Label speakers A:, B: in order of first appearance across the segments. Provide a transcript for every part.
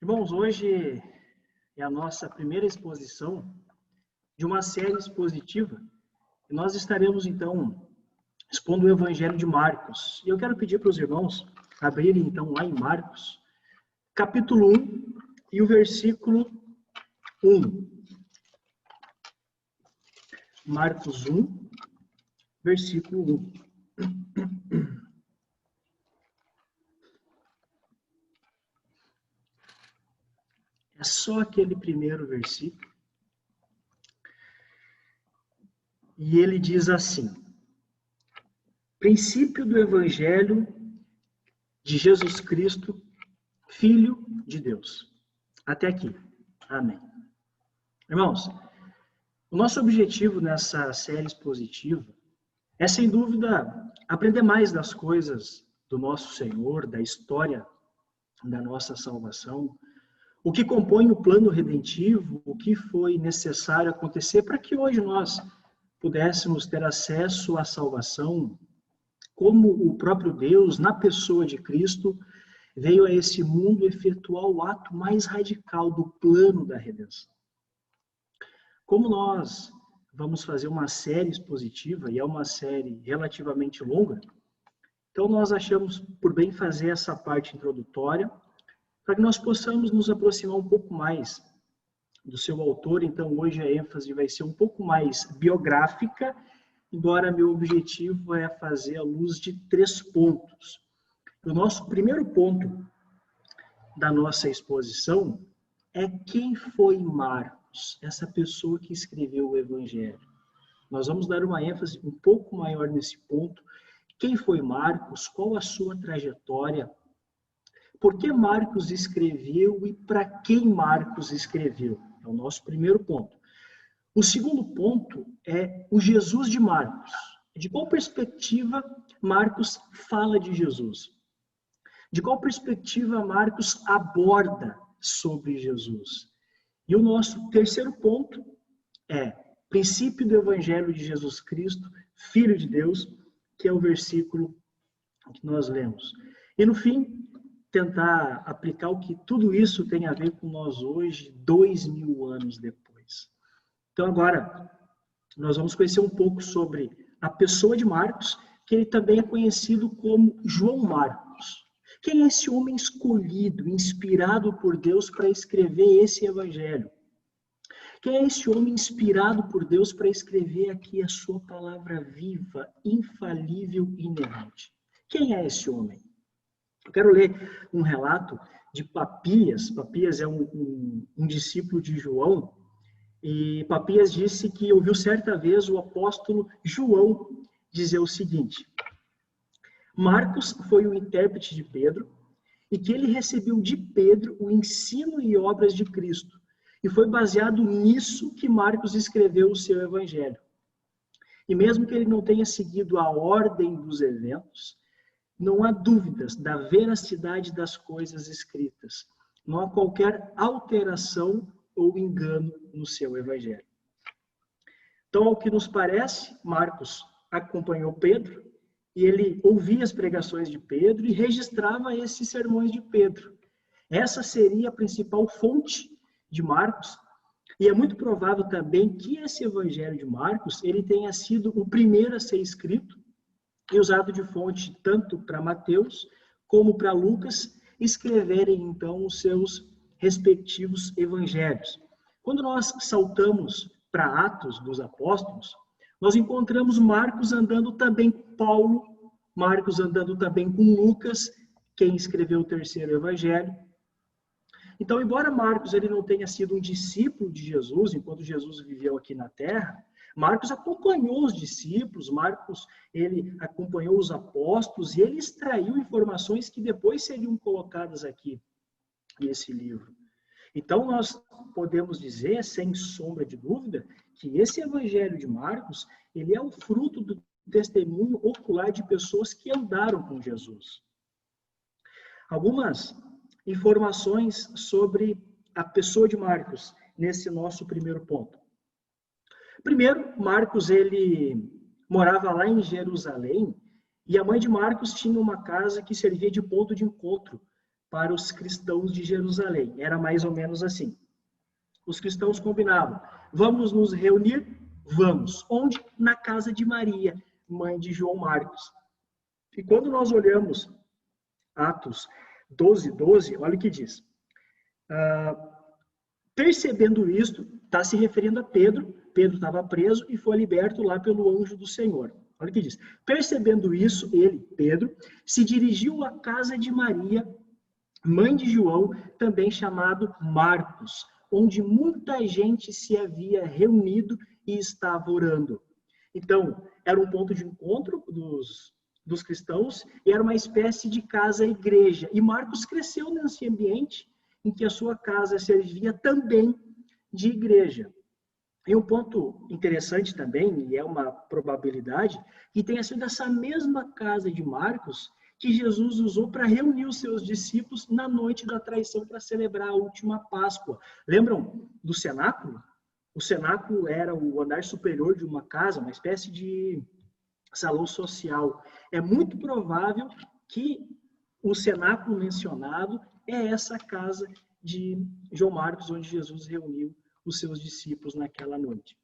A: Irmãos, hoje é a nossa primeira exposição de uma série expositiva. E nós estaremos, então, expondo o Evangelho de Marcos. E eu quero pedir para os irmãos abrirem, então, lá em Marcos, capítulo 1 e o versículo 1. Marcos 1, versículo 1. É só aquele primeiro versículo. E ele diz assim: princípio do Evangelho de Jesus Cristo, Filho de Deus. Até aqui. Amém. Irmãos, o nosso objetivo nessa série expositiva é, sem dúvida, aprender mais das coisas do nosso Senhor, da história da nossa salvação, o que compõe o plano redentivo, o que foi necessário acontecer para que hoje nós pudéssemos ter acesso à salvação, como o próprio Deus, na pessoa de Cristo, veio a esse mundo efetuar o ato mais radical do plano da redenção. Como nós vamos fazer uma série expositiva, e é uma série relativamente longa, então nós achamos por bem fazer essa parte introdutória, para que nós possamos nos aproximar um pouco mais do seu autor. Então hoje a ênfase vai ser um pouco mais biográfica, embora meu objetivo é fazer a luz de 3 pontos. O nosso primeiro ponto da nossa exposição é quem foi Marcos, essa pessoa que escreveu o Evangelho. Nós vamos dar uma ênfase um pouco maior nesse ponto. Quem foi Marcos? Qual a sua trajetória? Por que Marcos escreveu e para quem Marcos escreveu? É o nosso primeiro ponto. O segundo ponto é o Jesus de Marcos. De qual perspectiva Marcos fala de Jesus? De qual perspectiva Marcos aborda sobre Jesus? E o nosso terceiro ponto é princípio do Evangelho de Jesus Cristo, Filho de Deus, que é o versículo que nós lemos. E no fim, tentar aplicar o que tudo isso tem a ver com nós hoje, 2000 anos depois. Então agora, nós vamos conhecer um pouco sobre a pessoa de Marcos, que ele também é conhecido como João Marcos. Quem é esse homem escolhido, inspirado por Deus para escrever esse evangelho? Quem é esse homem inspirado por Deus para escrever aqui a sua palavra viva, infalível e inerrante? Quem é esse homem? Eu quero ler um relato de Papias. Papias é um discípulo de João, e Papias disse que ouviu certa vez o apóstolo João dizer o seguinte: Marcos foi o intérprete de Pedro, e que ele recebeu de Pedro o ensino e obras de Cristo, e foi baseado nisso que Marcos escreveu o seu evangelho. E mesmo que ele não tenha seguido a ordem dos eventos, não há dúvidas da veracidade das coisas escritas. Não há qualquer alteração ou engano no seu evangelho. Então, ao que nos parece, Marcos acompanhou Pedro e ele ouvia as pregações de Pedro e registrava esses sermões de Pedro. Essa seria a principal fonte de Marcos. E é muito provável também que esse evangelho de Marcos ele tenha sido o primeiro a ser escrito e usado de fonte tanto para Mateus como para Lucas escreverem, então, os seus respectivos evangelhos. Quando nós saltamos para Atos dos Apóstolos, nós encontramos Marcos andando também com Paulo, Marcos andando também com Lucas, quem escreveu o terceiro evangelho. Então, embora Marcos ele não tenha sido um discípulo de Jesus, enquanto Jesus viveu aqui na Terra, Marcos acompanhou os discípulos, Marcos ele acompanhou os apóstolos e ele extraiu informações que depois seriam colocadas aqui nesse livro. Então nós podemos dizer, sem sombra de dúvida, que esse evangelho de Marcos, ele é o fruto do testemunho ocular de pessoas que andaram com Jesus. Algumas informações sobre a pessoa de Marcos nesse nosso primeiro ponto. Primeiro, Marcos ele morava lá em Jerusalém e a mãe de Marcos tinha uma casa que servia de ponto de encontro para os cristãos de Jerusalém. Era mais ou menos assim. Os cristãos combinavam: vamos nos reunir? Vamos. Onde? Na casa de Maria, mãe de João Marcos. E quando nós olhamos Atos 12:12, olha o que diz. Percebendo isto, está se referindo a Pedro. Pedro estava preso e foi liberto lá pelo anjo do Senhor. Olha o que diz. Percebendo isso, ele, Pedro, se dirigiu à casa de Maria, mãe de João, também chamado Marcos, onde muita gente se havia reunido e estava orando. Então, era um ponto de encontro dos cristãos e era uma espécie de casa-igreja. E Marcos cresceu nesse ambiente em que a sua casa servia também de igreja. E um ponto interessante também, e é uma probabilidade, que tenha sido essa mesma casa de Marcos que Jesus usou para reunir os seus discípulos na noite da traição para celebrar a última Páscoa. Lembram do cenáculo? O cenáculo era o andar superior de uma casa, uma espécie de salão social. É muito provável que o cenáculo mencionado é essa casa de João Marcos, onde Jesus reuniu os seus discípulos naquela noite.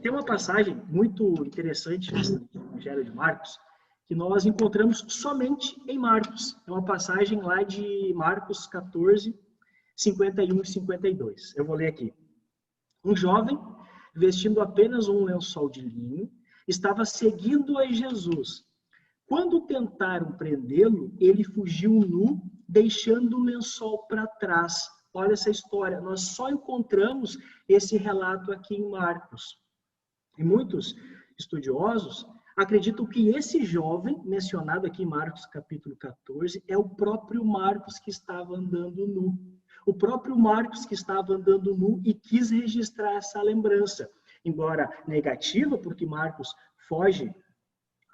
A: Tem uma passagem muito interessante no Evangelho de Marcos, que nós encontramos somente em Marcos. É uma passagem lá de Marcos 14, 51 e 52. Eu vou ler aqui. Um jovem, vestindo apenas um lençol de linho, estava seguindo a Jesus. Quando tentaram prendê-lo, ele fugiu nu, deixando o lençol para trás. Olha essa história, nós só encontramos esse relato aqui em Marcos. E muitos estudiosos acreditam que esse jovem, mencionado aqui em Marcos capítulo 14, é o próprio Marcos que estava andando nu. O próprio Marcos que estava andando nu e quis registrar essa lembrança. Embora negativa, porque Marcos foge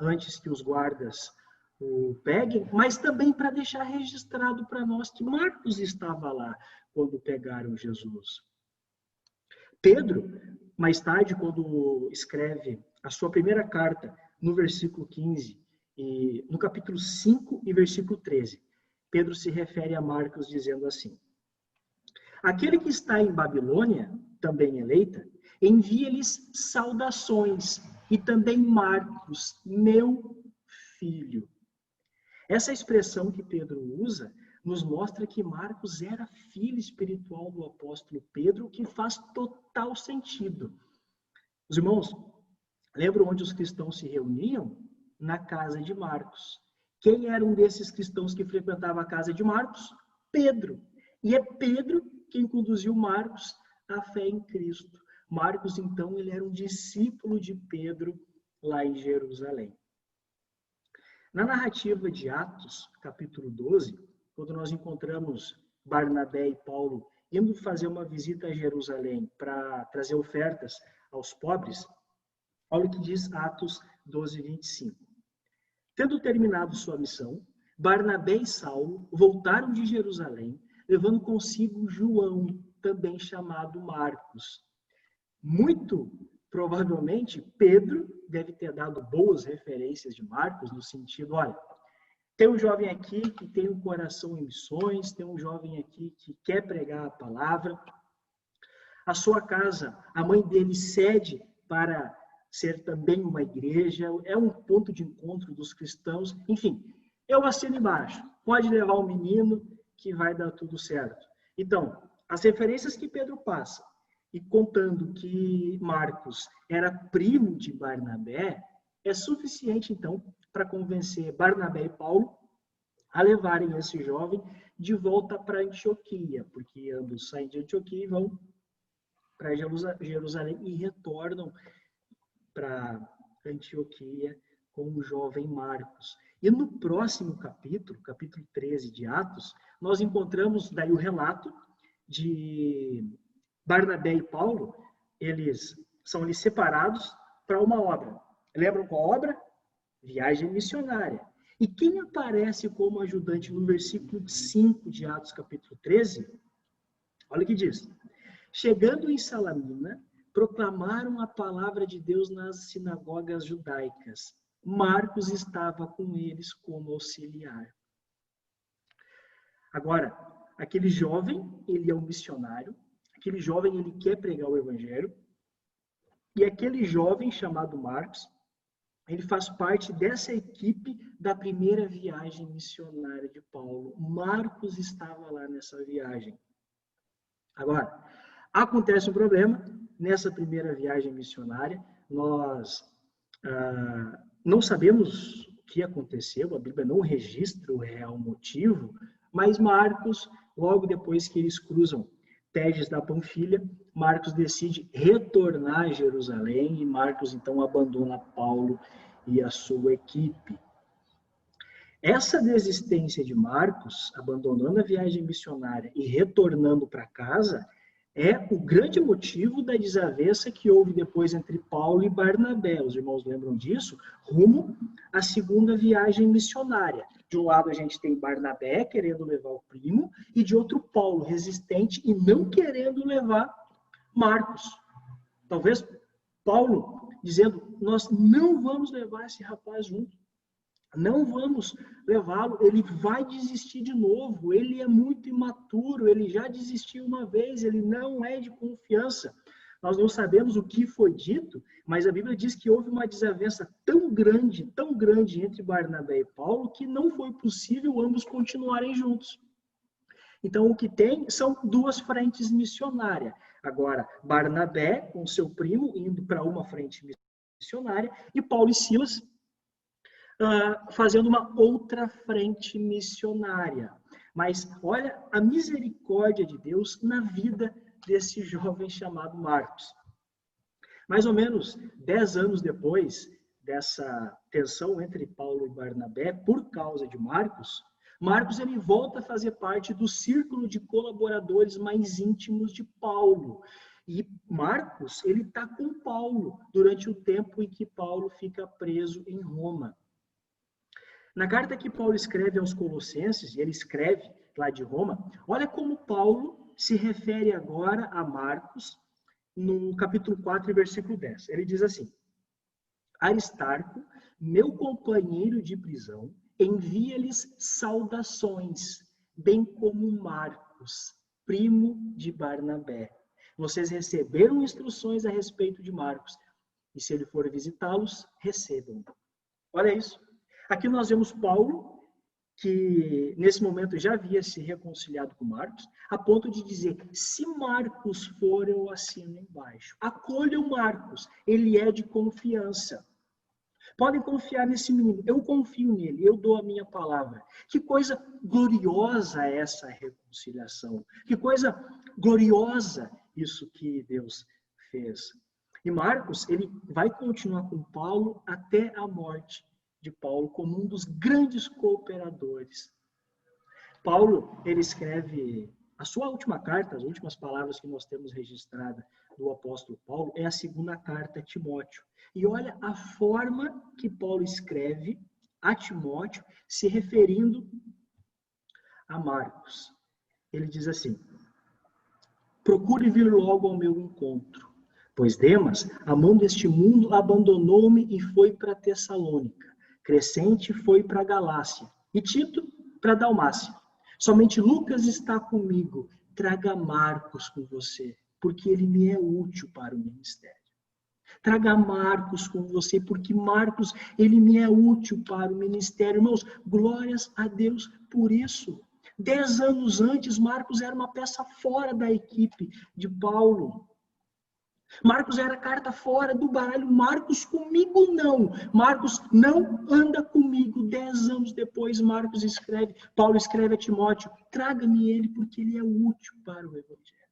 A: antes que os guardas o peguem, mas também para deixar registrado para nós que Marcos estava lá quando pegaram Jesus. Pedro, mais tarde, quando escreve a sua primeira carta, no versículo 15, e no capítulo 5 e versículo 13, Pedro se refere a Marcos dizendo assim: aquele que está em Babilônia, também eleita, envia-lhes saudações, e também Marcos, meu filho. Essa expressão que Pedro usa nos mostra que Marcos era filho espiritual do apóstolo Pedro, o que faz total sentido. Os irmãos, lembram onde os cristãos se reuniam? Na casa de Marcos. Quem era um desses cristãos que frequentava a casa de Marcos? Pedro. E é Pedro quem conduziu Marcos à fé em Cristo. Marcos, então, ele era um discípulo de Pedro lá em Jerusalém. Na narrativa de Atos, capítulo 12, quando nós encontramos Barnabé e Paulo indo fazer uma visita a Jerusalém para trazer ofertas aos pobres, olha o que diz Atos 12, 25. Tendo terminado sua missão, Barnabé e Saulo voltaram de Jerusalém, levando consigo João, também chamado Marcos. Muito provavelmente, Pedro deve ter dado boas referências de Marcos, no sentido, olha, tem um jovem aqui que tem um coração em missões, tem um jovem aqui que quer pregar a palavra. A sua casa, a mãe dele cede para ser também uma igreja, é um ponto de encontro dos cristãos. Enfim, eu assino embaixo. Pode levar o menino que vai dar tudo certo. Então, as referências que Pedro passa, e contando que Marcos era primo de Barnabé, é suficiente, então, para convencer Barnabé e Paulo a levarem esse jovem de volta para Antioquia, porque ambos saem de Antioquia e vão para Jerusalém e retornam para Antioquia com o jovem Marcos. E no próximo capítulo, capítulo 13 de Atos, nós encontramos daí o relato de Barnabé e Paulo. Eles são ali separados para uma obra. Lembram qual obra? Viagem missionária. E quem aparece como ajudante no versículo 5 de Atos, capítulo 13? Olha o que diz. Chegando em Salamina, proclamaram a palavra de Deus nas sinagogas judaicas. Marcos estava com eles como auxiliar. Agora, aquele jovem, ele é um missionário, aquele jovem, ele quer pregar o evangelho, e aquele jovem chamado Marcos, ele faz parte dessa equipe da primeira viagem missionária de Paulo. Marcos estava lá nessa viagem. Agora, acontece um problema. Nessa primeira viagem missionária, nós não sabemos o que aconteceu, a Bíblia não registra o real motivo, mas Marcos, logo depois que eles cruzam Perges da Panfilha, Marcos decide retornar a Jerusalém e Marcos então abandona Paulo e a sua equipe. Essa desistência de Marcos, abandonando a viagem missionária e retornando para casa, é o grande motivo da desavença que houve depois entre Paulo e Barnabé. Os irmãos lembram disso? Rumo à segunda viagem missionária. De um lado a gente tem Barnabé querendo levar o primo e de outro Paulo resistente e não querendo levar Marcos. Talvez Paulo dizendo, nós não vamos levar esse rapaz junto. Não vamos levá-lo, ele vai desistir de novo, ele é muito imaturo, ele já desistiu uma vez, ele não é de confiança. Nós não sabemos o que foi dito, mas a Bíblia diz que houve uma desavença tão grande entre Barnabé e Paulo, que não foi possível ambos continuarem juntos. Então, o que tem são duas frentes missionárias. Agora, Barnabé, com seu primo, indo para uma frente missionária, e Paulo e Silas, fazendo uma outra frente missionária. Mas olha a misericórdia de Deus na vida desse jovem chamado Marcos. Mais ou menos 10 anos depois dessa tensão entre Paulo e Barnabé, por causa de Marcos, ele volta a fazer parte do círculo de colaboradores mais íntimos de Paulo. E Marcos, ele está com Paulo durante o tempo em que Paulo fica preso em Roma. Na carta que Paulo escreve aos Colossenses, e ele escreve lá de Roma, olha como Paulo se refere agora a Marcos no capítulo 4, versículo 10. Ele diz assim: Aristarco, meu companheiro de prisão, envia-lhes saudações, bem como Marcos, primo de Barnabé. Vocês receberam instruções a respeito de Marcos, e se ele for visitá-los, recebam. Olha isso. Aqui nós vemos Paulo, que nesse momento já havia se reconciliado com Marcos, a ponto de dizer, se Marcos for, eu assino embaixo. Acolham Marcos, ele é de confiança. Podem confiar nesse menino, eu confio nele, eu dou a minha palavra. Que coisa gloriosa é essa reconciliação. Que coisa gloriosa isso que Deus fez. E Marcos, ele vai continuar com Paulo até a morte de Paulo como um dos grandes cooperadores. Paulo, ele escreve a sua última carta, as últimas palavras que nós temos registrada do apóstolo Paulo, é a segunda carta a Timóteo. E olha a forma que Paulo escreve a Timóteo, se referindo a Marcos. Ele diz assim: procure vir logo ao meu encontro, pois Demas, amando este mundo, abandonou-me e foi para Tessalônica. Crescente foi para a Galácia e Tito para a Dalmácia. Somente Lucas está comigo. Traga Marcos com você, porque ele me é útil para o ministério. Traga Marcos com você, porque Marcos, ele me é útil para o ministério. Irmãos, glórias a Deus por isso. 10 anos antes, Marcos era uma peça fora da equipe de Paulo. Marcos era carta fora do baralho. Marcos comigo não. Marcos não anda comigo. 10 anos depois, Paulo escreve a Timóteo, traga-me ele porque ele é útil para o evangelho.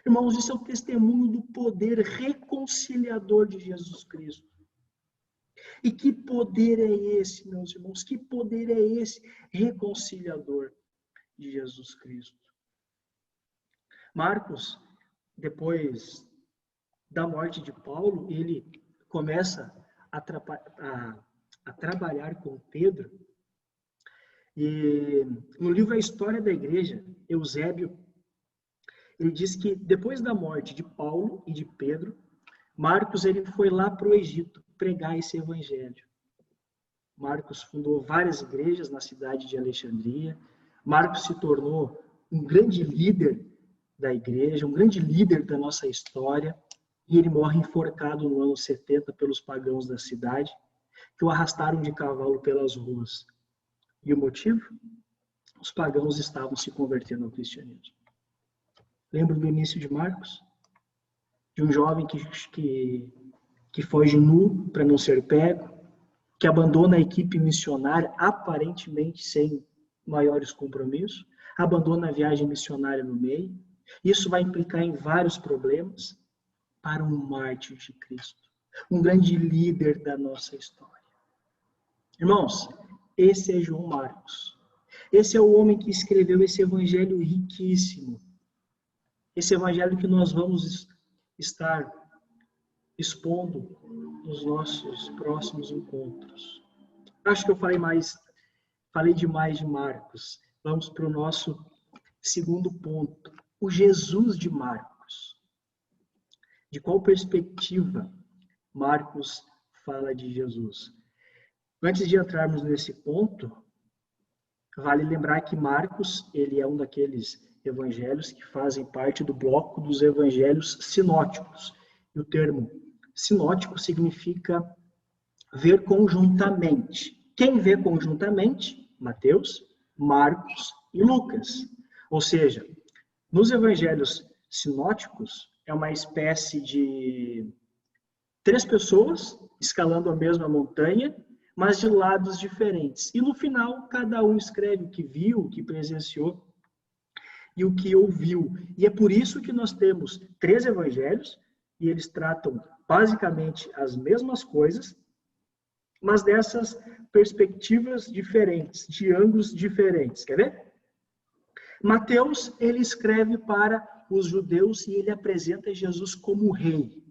A: Irmãos, isso é o testemunho do poder reconciliador de Jesus Cristo. E que poder é esse, meus irmãos? Que poder é esse reconciliador de Jesus Cristo? Marcos, depois da morte de Paulo, ele começa a trabalhar com Pedro. E no livro A História da Igreja, Eusébio, ele diz que depois da morte de Paulo e de Pedro, Marcos ele foi lá para o Egito pregar esse evangelho. Marcos fundou várias igrejas na cidade de Alexandria, Marcos se tornou um grande líder da igreja, um grande líder da nossa história, e ele morre enforcado no ano 70 pelos pagãos da cidade, que o arrastaram de cavalo pelas ruas. E o motivo? Os pagãos estavam se convertendo ao cristianismo. Lembra do início de Marcos? De um jovem que foge nu para não ser pego, que abandona a equipe missionária aparentemente sem maiores compromissos, abandona a viagem missionária no meio. Isso vai implicar em vários problemas para um mártir de Cristo, um grande líder da nossa história. Irmãos, esse é João Marcos. Esse é o homem que escreveu esse evangelho riquíssimo. Esse evangelho que nós vamos estar expondo nos nossos próximos encontros. Acho que eu falei demais de Marcos. Vamos para o nosso segundo ponto. O Jesus de Marcos. De qual perspectiva Marcos fala de Jesus? Antes de entrarmos nesse ponto, vale lembrar que Marcos, ele é um daqueles evangelhos que fazem parte do bloco dos evangelhos sinóticos. E o termo sinótico significa ver conjuntamente. Quem vê conjuntamente? Mateus, Marcos e Lucas. Ou seja, nos evangelhos sinóticos, é uma espécie de 3 pessoas escalando a mesma montanha, mas de lados diferentes. E no final, cada um escreve o que viu, o que presenciou e o que ouviu. E é por isso que nós temos 3 evangelhos, e eles tratam basicamente as mesmas coisas, mas dessas perspectivas diferentes, de ângulos diferentes. Quer ver? Mateus, ele escreve para os judeus e ele apresenta Jesus como rei.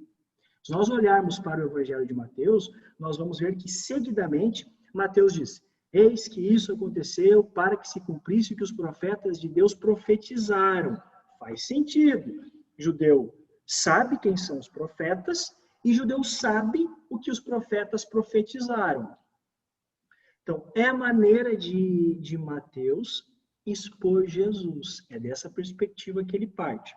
A: Se nós olharmos para o Evangelho de Mateus, nós vamos ver que, seguidamente, Mateus diz: eis que isso aconteceu para que se cumprisse o que os profetas de Deus profetizaram. Faz sentido. Judeu sabe quem são os profetas e judeu sabe o que os profetas profetizaram. Então, é a maneira de Mateus expor Jesus. É dessa perspectiva que ele parte.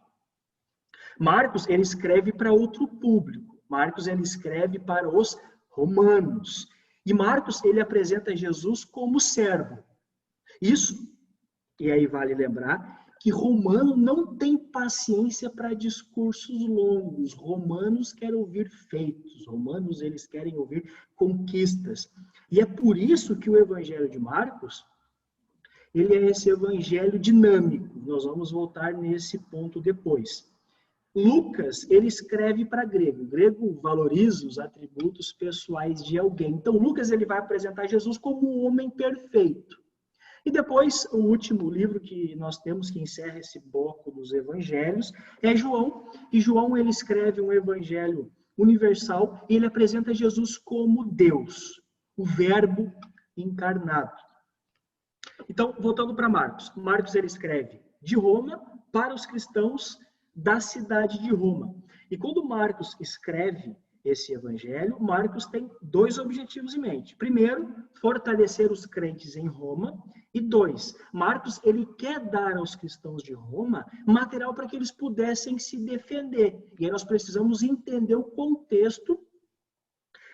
A: Marcos, ele escreve para outro público. Marcos, ele escreve para os romanos. E Marcos, ele apresenta Jesus como servo. Isso, e aí vale lembrar, que romano não tem paciência para discursos longos. Romanos querem ouvir feitos. Romanos, eles querem ouvir conquistas. E é por isso que o Evangelho de Marcos, ele é esse evangelho dinâmico. Nós vamos voltar nesse ponto depois. Lucas, ele escreve para grego. O grego valoriza os atributos pessoais de alguém. Então, Lucas, ele vai apresentar Jesus como um homem perfeito. E depois, o último livro que nós temos, que encerra esse bloco dos evangelhos, é João. E João, ele escreve um evangelho universal e ele apresenta Jesus como Deus, o Verbo encarnado. Então, voltando para Marcos. Marcos, ele escreve de Roma para os cristãos da cidade de Roma. E quando Marcos escreve esse evangelho, Marcos tem 2 objetivos em mente. Primeiro, fortalecer os crentes em Roma. E 2, Marcos, ele quer dar aos cristãos de Roma material para que eles pudessem se defender. E aí nós precisamos entender o contexto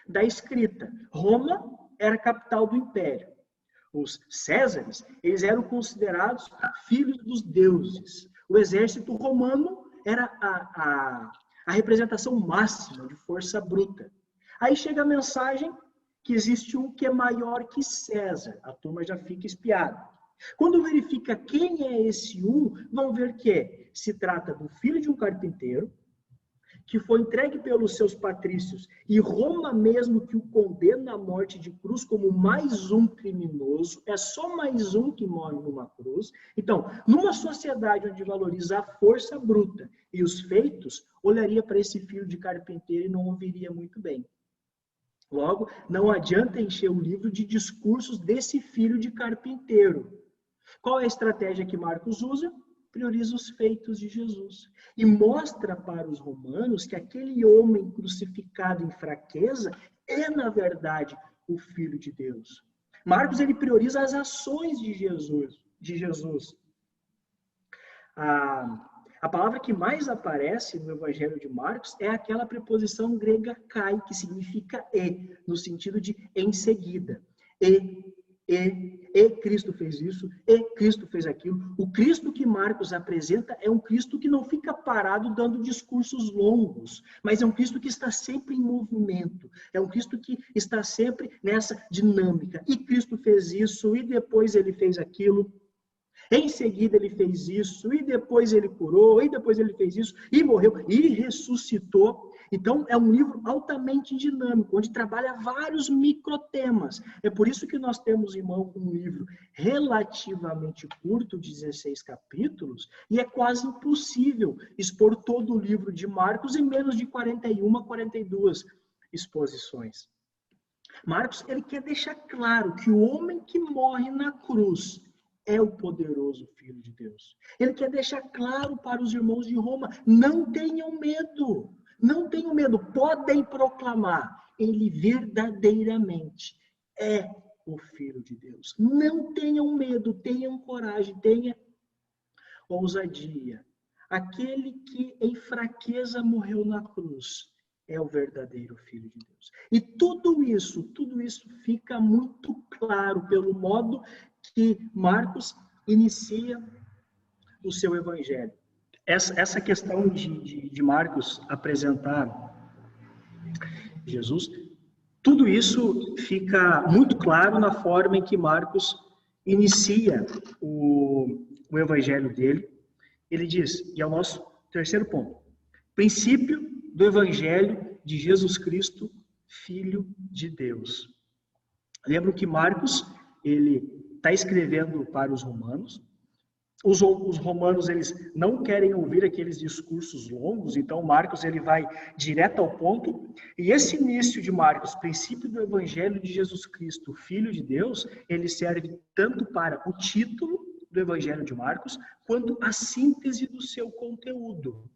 A: da escrita. Roma era a capital do império. Os Césares, eles eram considerados filhos dos deuses. O exército romano era a representação máxima de força bruta. Aí chega a mensagem que existe um que é maior que César. A turma já fica espiada. Quando verifica quem é esse um, vão ver que se trata do filho de um carpinteiro, que foi entregue pelos seus patrícios, e Roma mesmo que o condena à morte de cruz como mais um criminoso, é só mais um que morre numa cruz. Então, numa sociedade onde valoriza a força bruta e os feitos, olharia para esse filho de carpinteiro e não ouviria muito bem. Logo, não adianta encher o livro de discursos desse filho de carpinteiro. Qual é a estratégia que Marcos usa? Prioriza os feitos de Jesus. E mostra para os romanos que aquele homem crucificado em fraqueza é, na verdade, o Filho de Deus. Marcos, ele prioriza as ações de Jesus. de Jesus. A palavra que mais aparece no Evangelho de Marcos é aquela preposição grega kai, que significa no sentido de em seguida. E Cristo fez isso, e Cristo fez aquilo. O Cristo que Marcos apresenta é um Cristo que não fica parado dando discursos longos, mas é um Cristo que está sempre em movimento, é um Cristo que está sempre nessa dinâmica. E Cristo fez isso, e depois ele fez aquilo. Em seguida ele fez isso, e depois ele curou, e depois ele fez isso, e morreu, e ressuscitou. Então, é um livro altamente dinâmico, onde trabalha vários microtemas. É por isso que nós temos em mão um livro relativamente curto, 16 capítulos, e é quase impossível expor todo o livro de Marcos em menos de 41, 42 exposições. Marcos, ele quer deixar claro que o homem que morre na cruz é o poderoso Filho de Deus. Ele quer deixar claro para os irmãos de Roma, não tenham medo, não tenham medo, podem proclamar, ele verdadeiramente é o Filho de Deus. Não tenham medo, tenham coragem, tenham ousadia. Aquele que em fraqueza morreu na cruz é o verdadeiro Filho de Deus. E tudo isso fica muito claro pelo modo que Marcos inicia o seu evangelho. Essa questão de Marcos apresentar Jesus, tudo isso fica muito claro na forma em que Marcos inicia o evangelho dele. Ele diz, e é o nosso terceiro ponto, princípio do evangelho de Jesus Cristo, Filho de Deus. Lembro que Marcos, ele está escrevendo para os romanos. Os romanos, eles não querem ouvir aqueles discursos longos, então Marcos, ele vai direto ao ponto. E esse início de Marcos, princípio do Evangelho de Jesus Cristo, Filho de Deus, ele serve tanto para o título do Evangelho de Marcos, quanto a síntese do seu conteúdo.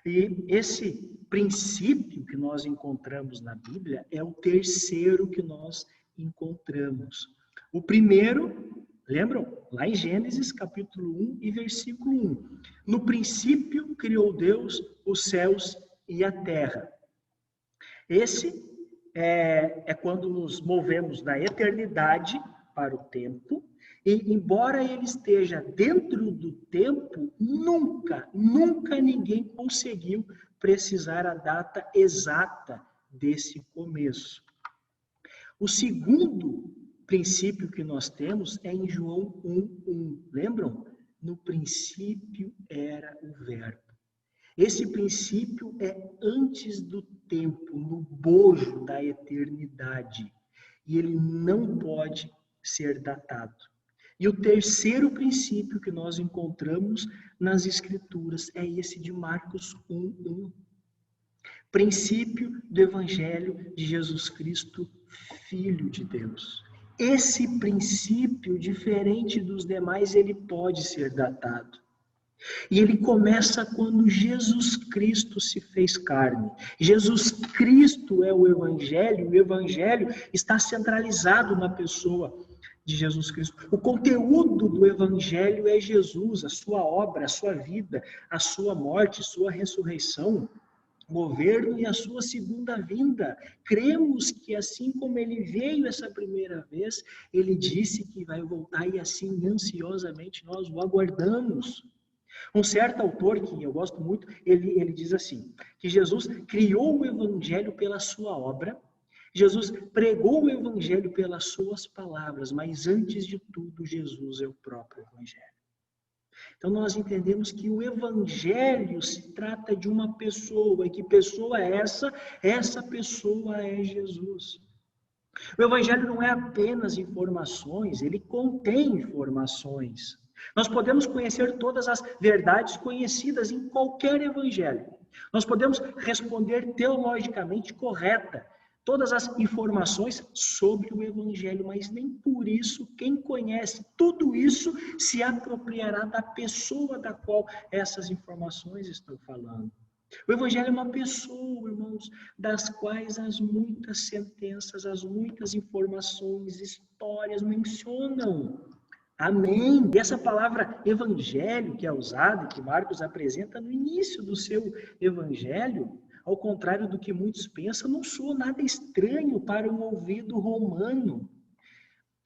A: E esse princípio que nós encontramos na Bíblia é o terceiro que nós encontramos. O primeiro, lembram? Lá em Gênesis, capítulo 1 e versículo 1. No princípio criou Deus os céus e a terra. Esse é quando nos movemos da eternidade para o tempo, e embora ele esteja dentro do tempo, nunca ninguém conseguiu precisar a data exata desse começo. O segundo princípio que nós temos é em João 1:1. Lembram? No princípio era o Verbo. Esse princípio é antes do tempo, no bojo da eternidade. E ele não pode ser datado. E o terceiro princípio que nós encontramos nas Escrituras é esse de Marcos 1:1. Princípio do Evangelho de Jesus Cristo, Filho de Deus. Esse princípio, diferente dos demais, ele pode ser datado. E ele começa quando Jesus Cristo se fez carne. Jesus Cristo é o Evangelho está centralizado na pessoa de Jesus Cristo. O conteúdo do Evangelho é Jesus, a sua obra, a sua vida, a sua morte, sua ressurreição, governo e a sua segunda vinda. Cremos que assim como ele veio essa primeira vez, ele disse que vai voltar e assim ansiosamente nós o aguardamos. Um certo autor, que eu gosto muito, ele diz assim, que Jesus criou o evangelho pela sua obra, Jesus pregou o evangelho pelas suas palavras, mas antes de tudo, Jesus é o próprio evangelho. Então nós entendemos que o evangelho se trata de uma pessoa, e que pessoa é essa? Essa pessoa é Jesus. O evangelho não é apenas informações, ele contém informações. Nós podemos conhecer todas as verdades conhecidas em qualquer evangelho. Nós podemos responder teologicamente correta todas as informações sobre o evangelho, mas nem por isso quem conhece tudo isso se apropriará da pessoa da qual essas informações estão falando. O evangelho é uma pessoa, irmãos, das quais as muitas sentenças, as muitas informações, histórias mencionam. Amém. E essa palavra evangelho que é usada, que Marcos apresenta no início do seu evangelho, ao contrário do que muitos pensam, não soa nada estranho para um ouvido romano.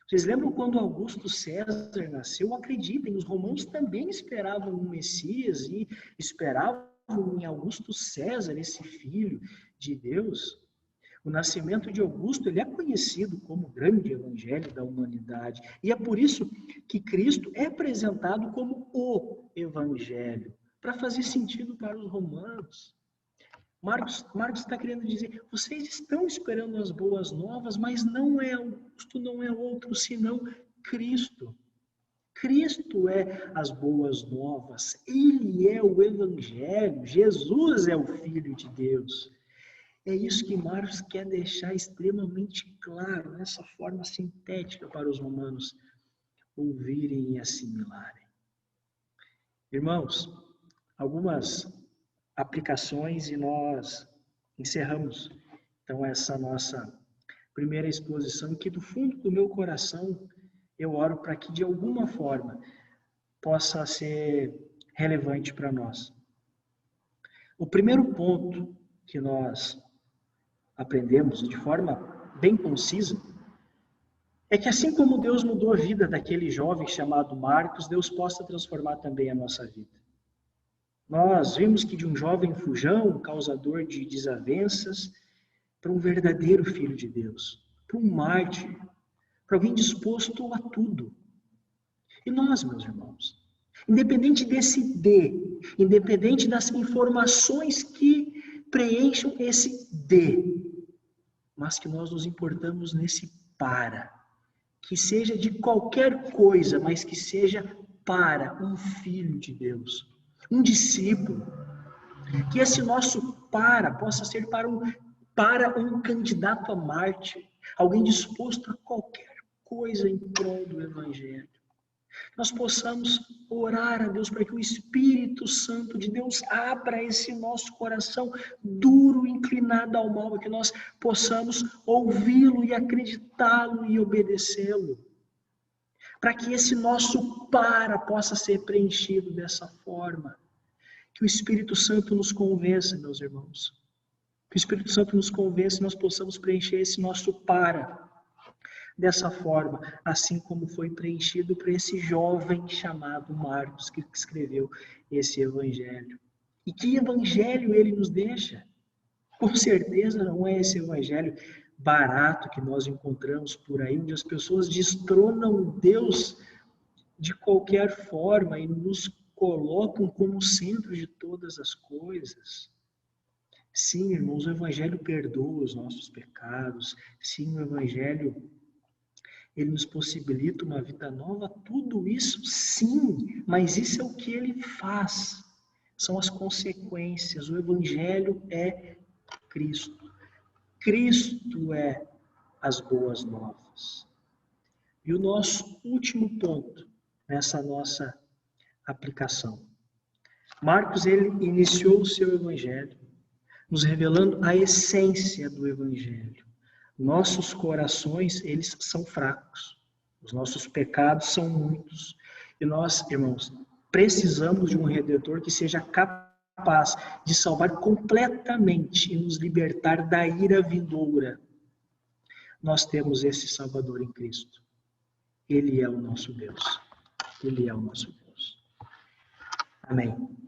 A: Vocês lembram quando Augusto César nasceu? Acreditem, os romanos também esperavam um Messias e esperavam em Augusto César, esse filho de Deus. O nascimento de Augusto ele é conhecido como o grande evangelho da humanidade. E é por isso que Cristo é apresentado como o evangelho, para fazer sentido para os romanos. Marcos está querendo dizer, vocês estão esperando as boas novas, mas não é Augusto, não é outro, senão Cristo. Cristo é as boas novas, Ele é o Evangelho, Jesus é o Filho de Deus. É isso que Marcos quer deixar extremamente claro, nessa forma sintética para os romanos ouvirem e assimilarem. Irmãos, algumas aplicações e nós encerramos então essa nossa primeira exposição, que do fundo do meu coração eu oro para que de alguma forma possa ser relevante para nós. O primeiro ponto que nós aprendemos de forma bem concisa é que assim como Deus mudou a vida daquele jovem chamado Marcos, Deus possa transformar também a nossa vida. Nós vimos que de um jovem fujão, causador de desavenças, para um verdadeiro filho de Deus, para um mártir, para alguém disposto a tudo. E nós, meus irmãos, independente desse D, independente das informações que preencham esse D, mas que nós nos importamos nesse para, que seja de qualquer coisa, mas que seja para um filho de Deus, um discípulo, que esse nosso para possa ser para um candidato a mártir, alguém disposto a qualquer coisa em prol do Evangelho. Nós possamos orar a Deus para que o Espírito Santo de Deus abra esse nosso coração duro, inclinado ao mal, para que nós possamos ouvi-lo e acreditá-lo e obedecê-lo. Para que esse nosso para possa ser preenchido dessa forma. Que o Espírito Santo nos convença, meus irmãos. Que o Espírito Santo nos convença e nós possamos preencher esse nosso para dessa forma, assim como foi preenchido para esse jovem chamado Marcos, que escreveu esse evangelho. E que evangelho ele nos deixa? Com certeza não é esse evangelho barato que nós encontramos por aí, onde as pessoas destronam Deus de qualquer forma e nos colocam como centro de todas as coisas. Sim, irmãos, o Evangelho perdoa os nossos pecados. Sim, o Evangelho, ele nos possibilita uma vida nova. Tudo isso, sim, mas isso é o que ele faz. São as consequências. O Evangelho é Cristo. Cristo é as boas novas. E o nosso último ponto nessa nossa aplicação. Marcos, ele iniciou o seu Evangelho nos revelando a essência do Evangelho. Nossos corações, eles são fracos. Os nossos pecados são muitos. E nós, irmãos, precisamos de um Redentor que seja capaz de salvar completamente e nos libertar da ira vindoura. Nós temos esse Salvador em Cristo. Ele é o nosso Deus. Ele é o nosso Deus. Amém.